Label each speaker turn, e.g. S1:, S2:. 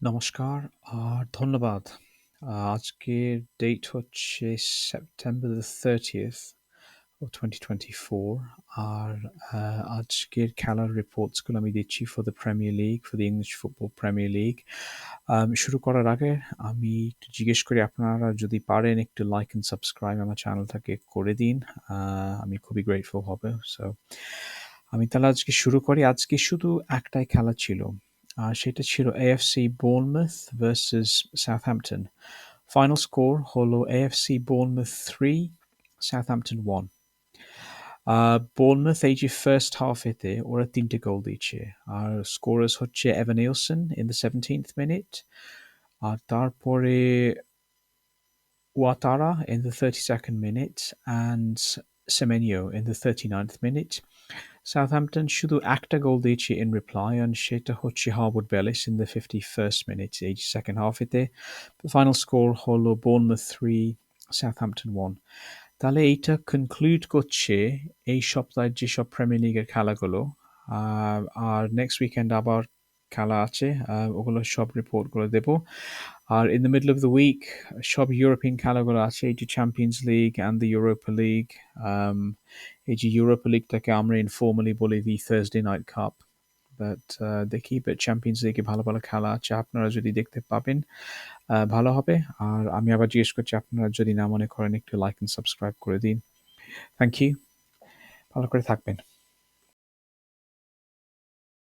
S1: নমস্কার আর ধন্যবাদ। আজকের ডেট হচ্ছে September the 30th of 2024 আর আজকের খেলার রিপোর্টসগুলো আমি দিচ্ছি for the Premier League, for the English Football Premier League। শুরু করার আগে আমি একটু জিজ্ঞেস করি আপনারা যদি পারেন একটু লাইক অ্যান্ড সাবস্ক্রাইব আমার চ্যানেলটাকে করে দিন। আমি খুবই গ্রেটফুল হব। সো আমি তাহলে আজকে শুরু করি। আজকে শুধু একটাই খেলা ছিল। সেটা ছিল AFC Bournemouth versus Southampton. Final score হলো AFC Bournemouth 3, Southampton 1. Bournemouth এই যে ফার্স্ট হাফেতে ওরা 3টে গোল দিয়েছে আর স্কোরার্স হচ্ছে even Nielsen in the 17th minute আর তারপরে Ouattara in the 32nd minute and Semenyo in the 39th minute. Southampton শুধু একটা গোল দিয়েছে in reply and সেটা হচ্ছে Harwood Bellis in the 51st minute, এই second halfেতে। The final score হলো Bournemouth 3, Southampton 1. তাহলে এইটা কনক্লুড করছে এই সপ্তাহের যেসব প্রিমিয়ার লিগের খেলাগুলো। আর নেক্সট উইকেন্ড আবার খেলা আছে, ওগুলো সব রিপোর্টগুলো দেবো। আর in the middle of the week সব ইউরোপিয়ান খেলাগুলো আছে, এই যে champions league and the Europa league. এই যে ইউরোপা লিগটাকে আমরা ইনফর্মালি বলি the Thursday night cup, but দেখি চ্যাম্পিয়ন্স লিগে ভালো ভালো খেলা আছে, আপনারা যদি দেখতে পাবেন ভালো হবে। আর আমি আবার জিজ্ঞেস করছি, আপনারা যদি না মনে করেন একটু লাইক অ্যান্ড সাবস্ক্রাইব করে দিন। থ্যাংক ইউ, ভালো করে থাকবেন।